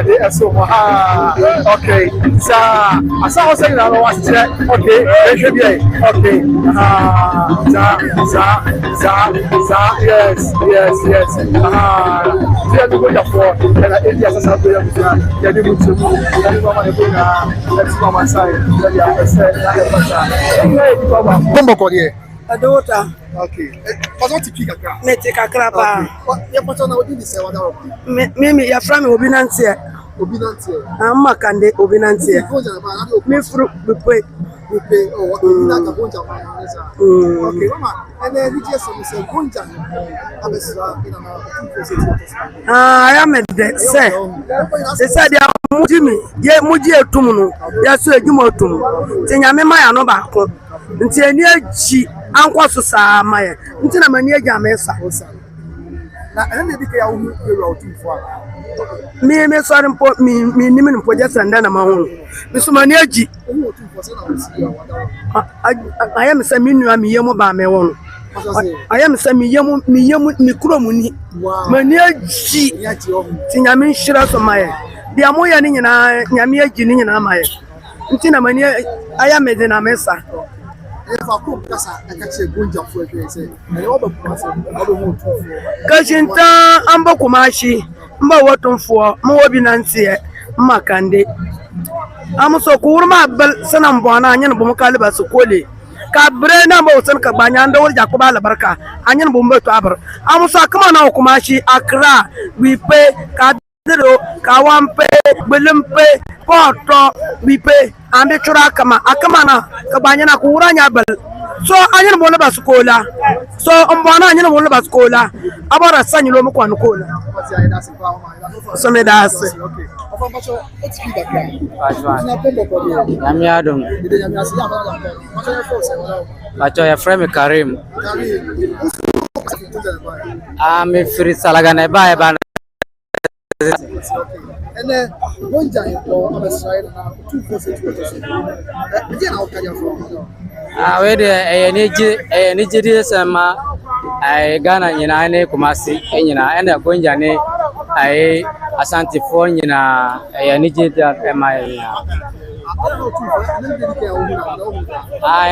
the so okay. So I saw saying that was okay. Okay. Yes. Dia do go for na India sasa do ya dia do to na no man go na let's come aside ya say na ya pasa bombo ko die adota okay façon typique akra meti kakra pa ya pasa na odi ni se wada mimi ya frame obinantie amma kande obinantie mi fru bepe oh obina ka bonja okay mama and then DJ say bonja abesra ina na ya mede se say dia mujimi ye muji etum no ya so edwuma otum ti nyame ma ya no ba ko nti ani aji ankwaso saa ma ye nti na mani aji amesa na ene dike ya wu ewa otum fo me sorry mpo mi nimi mpo je sanda na mahunu mi so mani aji otum fo se na wo si ya wada ayam se mi nua mi yemu ba me won ayam se mi yemu mi kromu ni mani aji ti nyame nhira so ma ye dia moya ni nyina nyame aji ni nyina ma ye nti na mani ayam de na mesa efa ko kasa akache bonja fo e say ene wo ba kumase wo be mu tu kashinta amba kumashi mba wotumfo mo wobi nantie makande amuso ku wurma bal sanan bona anyen bu mukaliba su kole ka bre na mo san ka banya ndo wurja ko bala barka anyen bu mbeto abar amuso akama na kumashi akra wipe ka dero ka wampe belempe poto wipe ambe chura akama na ka banya na ku wuranya bal so anyen bo le basukola so mbona anyen bo le basukola abara sanyilo mu kwanu kola so me das okay ofa bacho explica kwa Nyami adom bacho ya frame Karim me free salagane ba bana ene bonja ko abesra na tu ko se tu je na okaja fo we de ni jidi sama ai Ghana nyina ne Kumasi nyina ene bonja ne ai Asante fo nyina ni jidi mai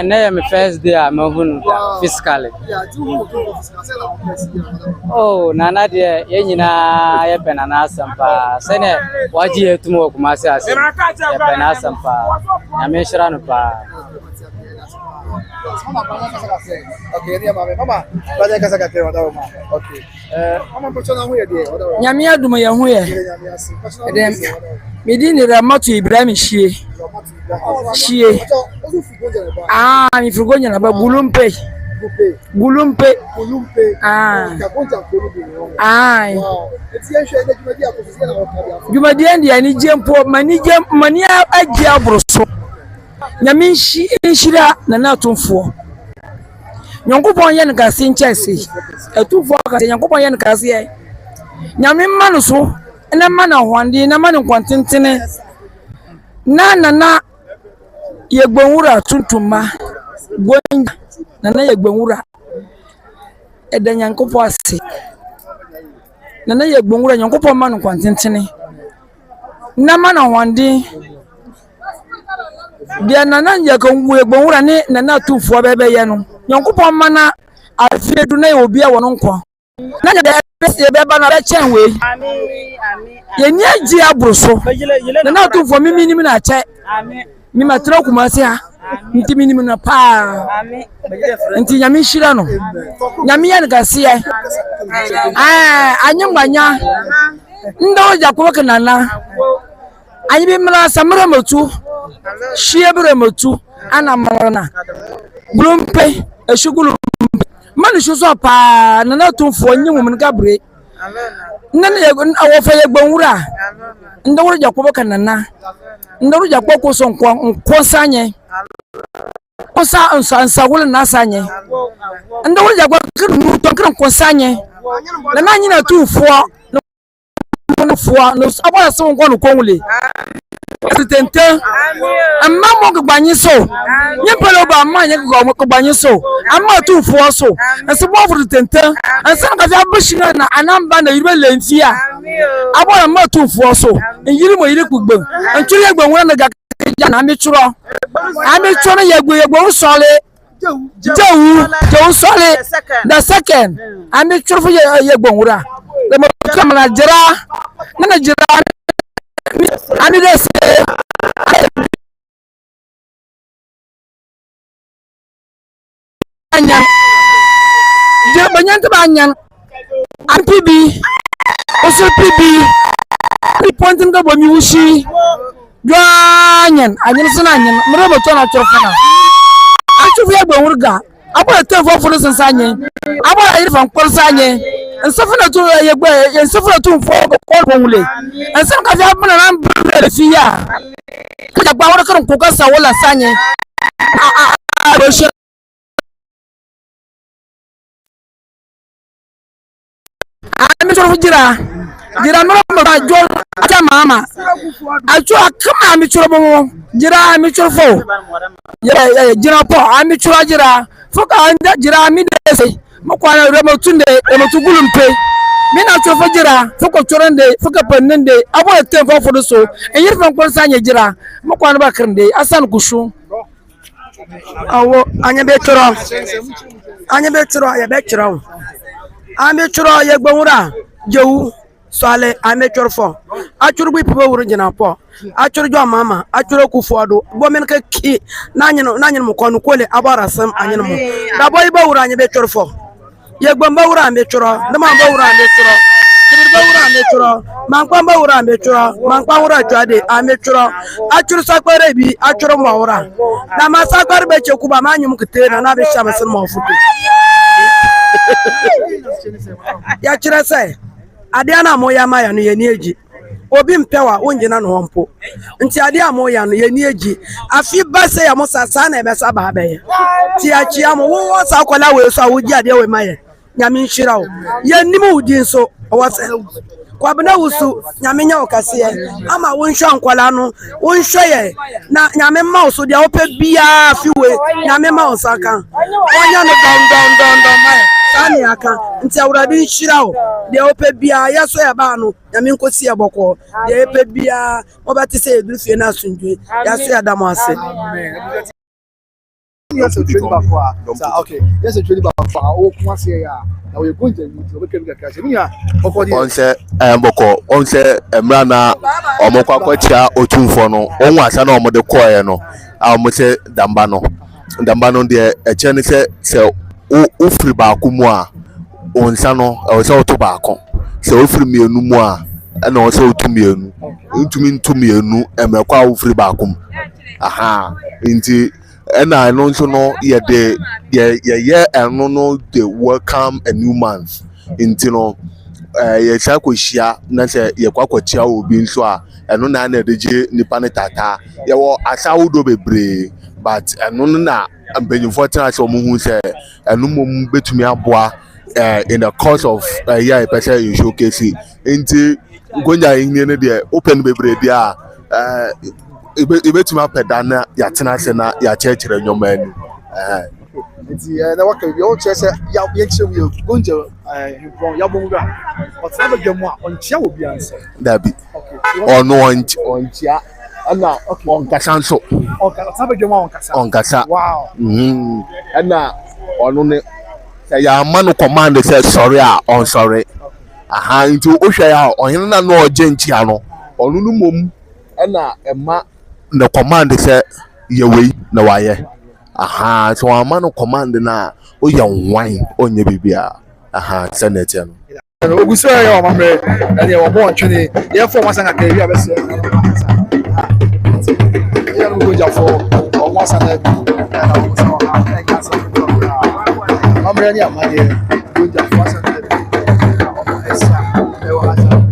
ne me first day am hunu physically oh nana de nyina ye penana asampa sene waji etumo Kumasi ase ye penana asampa na me shira no pa okay dia mama baje kasa ka tewa dawo okay mama pocho na hu ye de nyame aduma ye hu ye dem medini Ramatu Ibrahim Shie mi frugonya na ba gulumpe jumadi andi ani jempo mani aji abroso nyame nshira na natumfo nyankopon ye nka se nchese etufo ka nyankopon ye nka se nyame manu so na mana hwande na manu kwantentene na yegbonwura tuntuma gonja na yegbonwura eda nyankopon ase na yegbonwura nyankopon manu kwantentene na mana hwande dia nana yakonwu yegbonwura ne na tufo bebe ye no nyankopon mana afiedu na obi a wono nkwa na nya de beba na chen we ye ni agi abroso na tufo mimi ni na che mi matra Kumasi ha nti mini na pa nti nyame shira no nyame ya ngase ye anyambanya ndo jakobo kanana anyi bi mra samra matu shiebre matu ana marana glumpe eshugulu manu shuso pa na tumfo nyimu mun gabre nana ye awofa ye gbonwura ndo wura jakobo kanana ndo jakpo ko so nko sanye ansa wula na sanye ndo wura jakpo kru to kru nko sanye na nanyi na tu fo no fo no abara so nko no konwule tenten amma mo gbanyi so nyempelo ba amma nye ko gbanyi so amma tu fo so nse bo fo tenten nse ka fi abushinga na anamba na yirbe lentia abo na ma tu fo so yiri mo yiri kugbe nturi egbe nwura na ga ya na mi churo yegbe sole Joe Solly, the second. I'm a true for your bonura. The Mokamana Jera, Nana Jera, I need to say, Banyan Banyan, and PB, also PB, reporting the Bomushi, Ganyan, I didn't say Onion, Murabotona Trofana. Actually, I don't work. I want to tell for the Sanye. I want to eat from Corsanye and suffer to a way and suffer to for only. And some of them are unbelievable. Could a power come to Casa Walla Sanye? I'm a Jira. Jira no John Mama. I try come on, trouble. Jira, mutual foe. Yeah, Jira Po, I'm a Jira. Foka anda Jira midese. Mokwana Remotunde, Remotugulumpe. Mina Chofa Jira, Foka Chorande, Foka Penende. I want to tell for the soul. And yet from Consanya Jira, Mokwana Bakande, Asan Kushu. Oh, Anya Betro. Anya Betro, I bet you. I'm a Chura Yagura, Joe. Swale amateur for actually people original po actually your mama actually kufuado women ka ki nanyo mo kono kole abara sam anyino mo da boy ba wura anya better for ye gbamba wura amateur na ma ba wura amateur dibir ba wura amateur man kwa ba wura amateur man kwa wura twade amateur actually sakware bi actually mo wura na ma sakware be che kuba manyu mu kitena na be shama sin mo futu ya chira sai Adiana moya maya no ye nieji obi mpewa onjina no hompo nti adia moya no ye nieji afi base ya musasa na ebesa ba be ti achia mo wo sa akola we so awoji ade we maye nyame nhira o ye nimu udi nso owase kwabena wusu nyame nya okase ama wonhwa nkwala no wonhwa ye na nyame ma oso dia ope bia fiwe nyame ma osaka onya no don maye sani aka nti awurade nhira o de ope bia yeso ya ba no nyame nkosi ya boko de ope bia obati se edufie na asundwe yeso ya damo ase yes a trade back for okay yes a trade back for o kuma se ya na we go nje ni o kemi kaka se ni ya okodi on se mboko on se emra na omokwa kwachia otumfo no onwa asa na omode koye no a omose damba no de eche ni se o free ba akumu a onsa no o se oto ba akon se o free mienu mu a na o se otumienu ntumienu emekwa o free ba akum aha nti ena no nso no ye eno no they welcome a new month nti no ye sha kwahia na se ye kwakwachia obi nso a eno na na deje nipa ne tata ye wo asawudo bebre but eno na ambenyufo tena se omuhu se eno mom betumi aboa in the course of year person you showcase nti gonya yin ne de open bebre dia ibetuma pedana ya tena se na ya chechere nyoma ani nti na waka bi o chese ya yenche we gonje from ya bonga but na be mu a onchia obi anse dabi ono onchia ana on kasanso okay na be mu on kasa wow ana ono ne ya manu command say sorry on sorry aha nti o hwe ya onhene na no ogenchi ano ono no mom ana ema the command say yewe na waye aha so amano command na o ya nwan onye bibia aha senate no oguso ya o mamre ene wo bon twene ye fo masanga ka wi abese ya no go jafo o masanga na o so ha ka so mamre ni amade go jafo masanga o esa e wa asa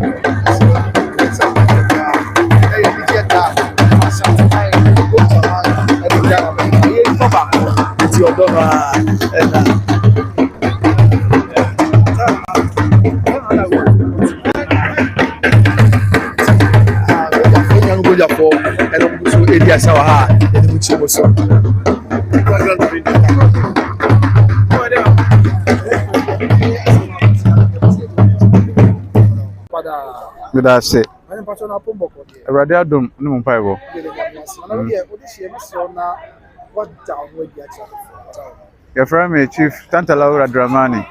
ɛna ɔmo nso edi asa wɔ ha ɛna ɔmo kyerɛ mo so. Good afternoon. Awurade adom ne mo mpaebɔ. Yɛfrɛ me Chief Tantalaura Dramani.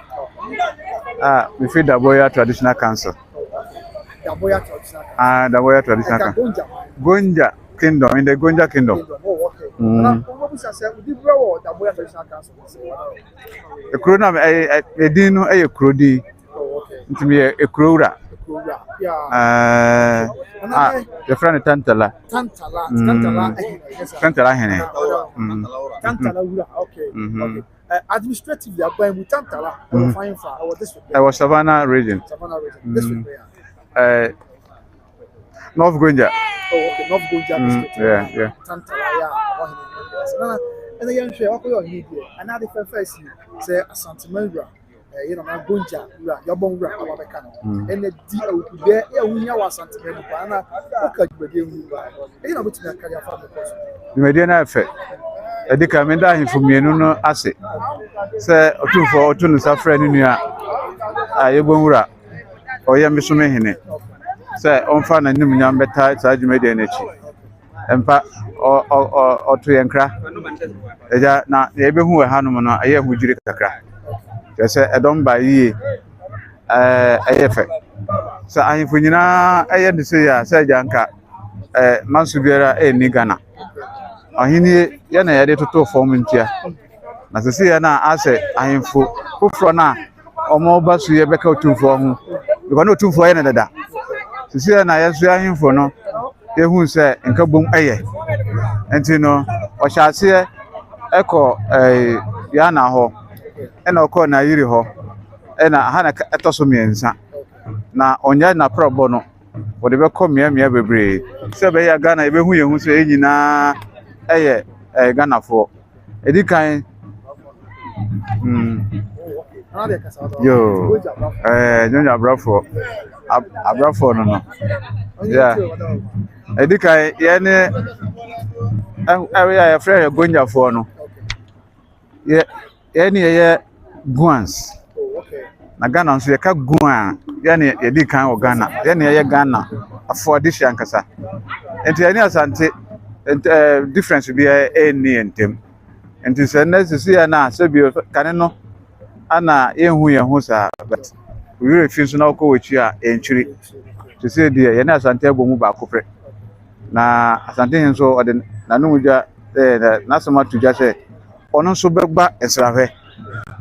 Me fi Daboya Traditional Council. Daboya Traditional Council. Gonja Kingdom, in the Gonja Kingdom. Ekuro na edin no eye kurodi. Ntimi ekurowura. The friend Tantala. Tantala hene. Tantala wura, okay. Administratively, I'm going with Tantala. I was Savannah region. North Gonja. Oh, okay. North Gonja. Yeah. Tantala, yeah. And again, share what you need here. Another first, say a sentimental. You know, my Gonja, your bone rap, our mechanic. And the deal there, we know our sentimental. And I could be you know, which I carry a family person. You may not effect. I think I'm in that for me, no asset. Say, two for two, friend in your Ayabura or Yamisume. Say, on fan and Nimian better, Sergeant made energy. And part or two and crack. Now, the Abe who are Hanumana, I am with you. Say, I don't buy ye effect. So I am Funina, I had to say, say, Janka, Mansubera, Nigana. Ahini yana yade toto form ntia na sese ya na ase ahemfo foforo na omo basu ye beka otumfo ho because no otumfo ye na dada sese ya na yesu ahemfo no ehun se nka bom eye enti no o hyase eko ya na ho ena okọ na yiri ho ena ha na etoso miensa na onya na probo no wo de beko miamia bebre se be ya Ghana ebe hu ye hu se enyina eye Ghana for edikan yo Nyonya Abrafo no yeah edikan ye ne area ya frere Gonja for no ye ne Guans na Ghana nso ye ka Guan ye ne edikan o Ghana ye ne ye Ghana afọ dishi ankasa enti ye ne asante difference be any entem enti say necessary na say bi kan no ana ehu ye hu sa but we refuse na ko wechi a entwiri to say there ye na asante agbomu ba kopre na asante hin so ode na no mudwa na soma tuja say ono so begba esrahwe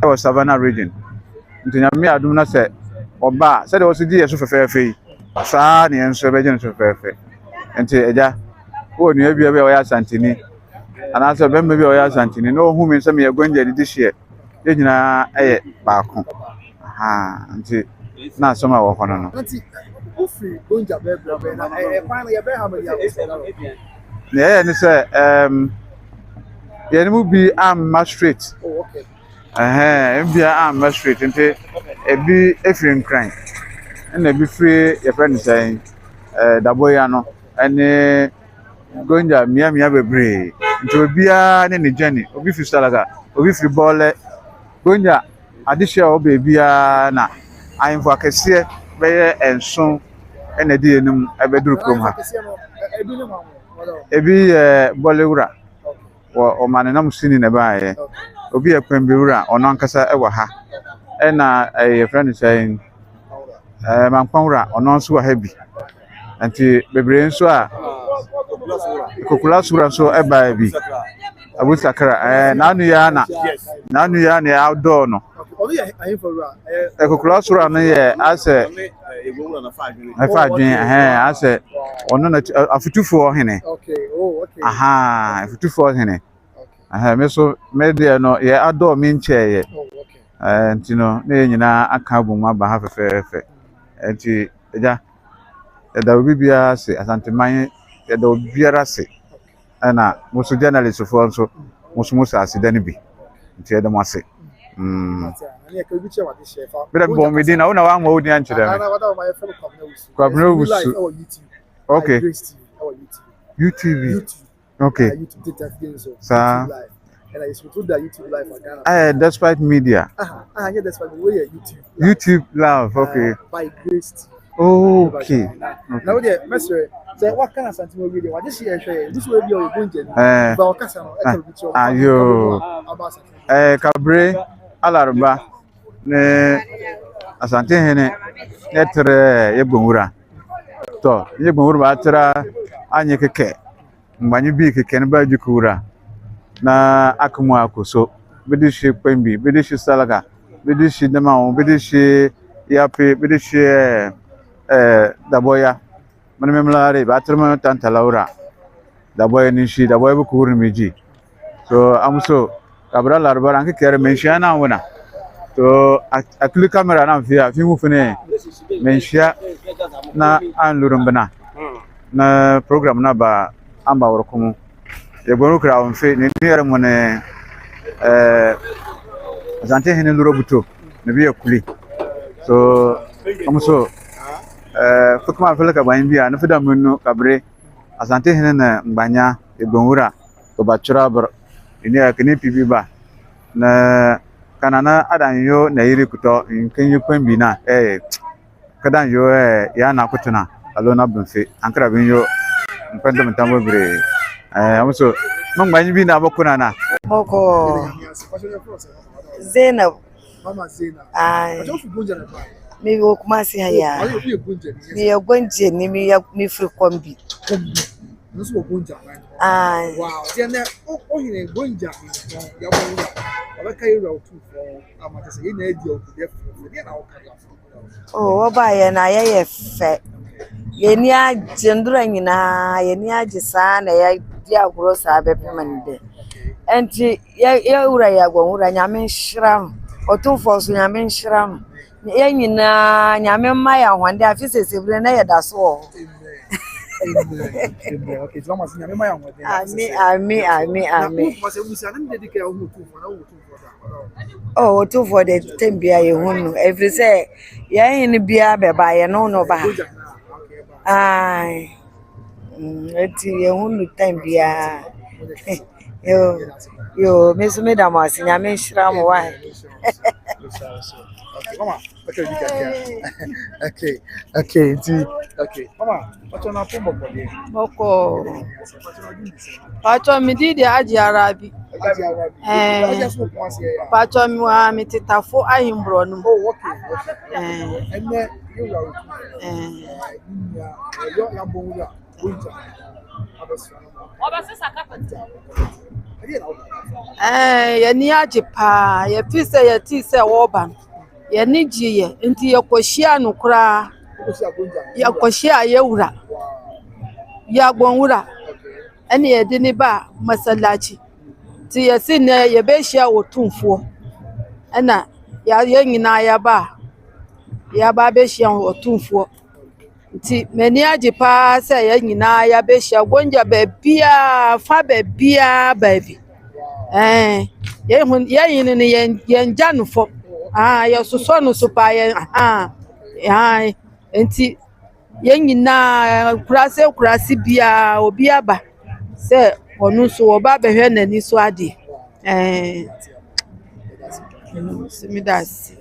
e was Savannah region enti nyame adum na say oba say there was di yeso fefefe saa ne enso be gene so fefefe enti eja o ni ebia be o ya santini ana so be mbe be o ya santini no hu mi so me Gonja di hye ye nyina eye baako nti na so ma wo hono no Nti ufi Gonja be na pan ye be ha me ya ne ni say ye ni mu bi am straight okay mbia am straight nti ebi efiri nkran na ebi free ye friend say Daboya no ene Gonja mia bebre nti obia ne ne journey obi fi Salaga obi fi Bole Gonja adihye o bebia na ayinfo akese beye enso ene di enum ebeduru krom ha ebi Bolewura o mane na musini ne baaye obi Pembewura ono ankasa ewa ha ena ye friend say Mankwanwura ono nso wa ha bi nti bebre nso a Kokula sura so eba bi Abu Sakra nanu ya na outdoor no Kokula sura no ye ase afadwen ase ono na afutufo hene afutufo hene me so media no ye outdoor mi nche ye nti no na nyina aka boma ba ha fefefe nti eja da obi bia se asanteman da obiara se ana musu journalist fo nso musu asida bi nti da mo ase bere bo mi din na una wa nwa odi an kire me kwabna wusu okay UTV. Okay. YouTube TikTok again so. Sir. YouTube live. And I used to do that YouTube live for Ghana. Despite media. Yeah, that's why we are YouTube. YouTube live. Okay. By Grace. Okay. Now there, Master. So what kind of something we do? What this year share? This will be your going. But Okasa no. Ayo. Kabre alarba. Ne asante hene netre yegbonwura. To yegbonwura ba tra anye keke. Mbanyi bi keke ne ba jukura. Na akumu akoso. Bidishi kwembi, bidishi salaga, bidishi demao, bidishi yapi, bidishi daboya. Mane memlare batrama tanta laura. Daboya nishi, daboya bukuri miji. So amuso kabra larba anke kere menshia na wona. So akli camera na via fi mufune menshia na anlurumbana. Na program na ba amba worokumu. Yegonu kra onfe ni niere mone Asante hene luro buto ne bi akuli so amuso fukuma fele ka ban bia na fida munno kabre asante hene na mbanya egbonwura to bachura br ini akini pibi ba na kanana adanyo na yiri kuto nkenyi kwembi na kadan yo ya na kutuna alona bunfe ankara binyo mpendo mtambo bre amuso mbanyi bi na bokuna na Moko Zainab. Mama Zainab. Ai. Acho fugunja na ba. Mi wo kuma si haya. Ayo fi gunja. Mi ya gonje ni mi firi kombi. Nusu gunja. Ai. Wow. Tiene o hine gunja ni ya bo. Aba kai ra otu fo amata se ina edi o ku de fo. Ni na o ka ya fo. Oh, oba ye na ye fe. Ye ni a jendura nyina, ye ni a jisa na ya di agro sa be pemande. Enti ya ura ya gwura nyame nhyiram otumfo so nyame nhyiram ya nyina nyame mma ya hwande afisesebire na ya daso Okay, so mama nyame mma ya hwande ami mase musa na dedike ya otumfo na otumfo da otumfo de tembia ye hunu every say ya yin bia be ba ye no ba ai eti ye hunu tembia Yo, Miss Madam was in Yamin Shram. Why? Mama, okay. Mama, what's on our phone? Moko. Pacho mi didi aji Arabi. Pacho mi wa mi titafo ahimbro no. Oh, okay. And then you ye ni aji pa ye pise ye ti se woban ye ni jiye nti ye koshia no kura ye koshia ye wura ya gbonwura ene ye dini ba masallaci ti ye sinne ye be shia otumfo ena ya ye nyina ya ba be shia otumfo nti meni aji pa se ye nyina ya be shia gonja be bia fa be bia baby ye yin ni ye janu fo ye soso no so pa ye enti ye nyina kurase bia obi aba se onu so oba be hwe nani so ade simidas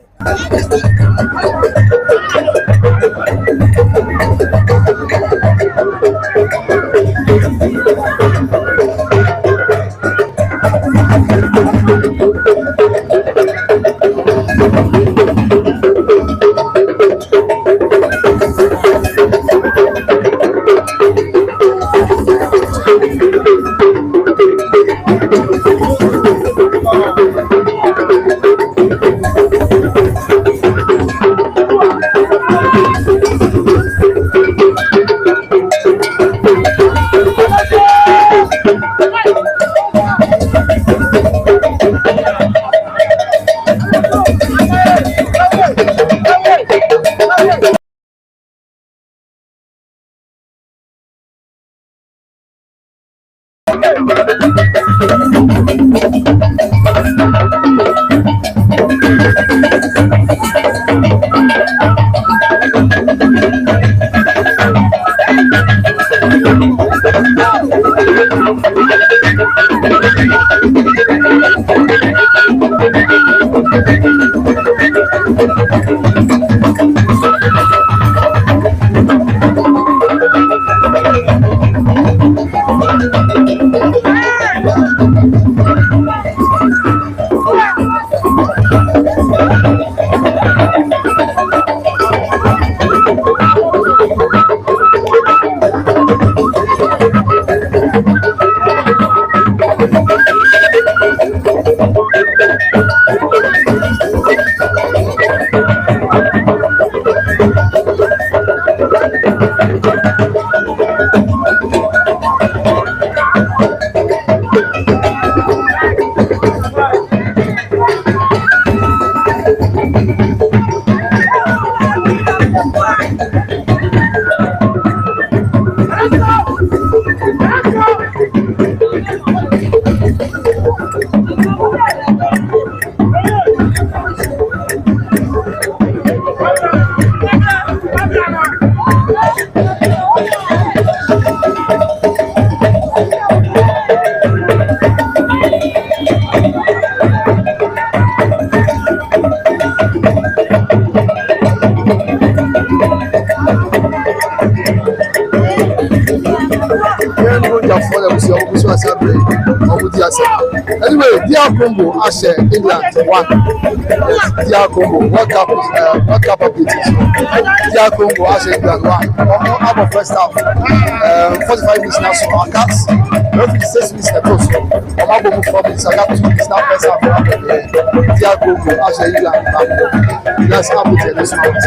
Anyway, DR Congo Ashe England 1. Yes, DR Congo. What cup abilities? DR Congo Ashe England 1. Out of first half. 45 minutes now, so I got 56 minutes at all. I'm able to move 4 minutes. I got 2 minutes now, first half. DR Congo Ashe England 1. Let's have it this month.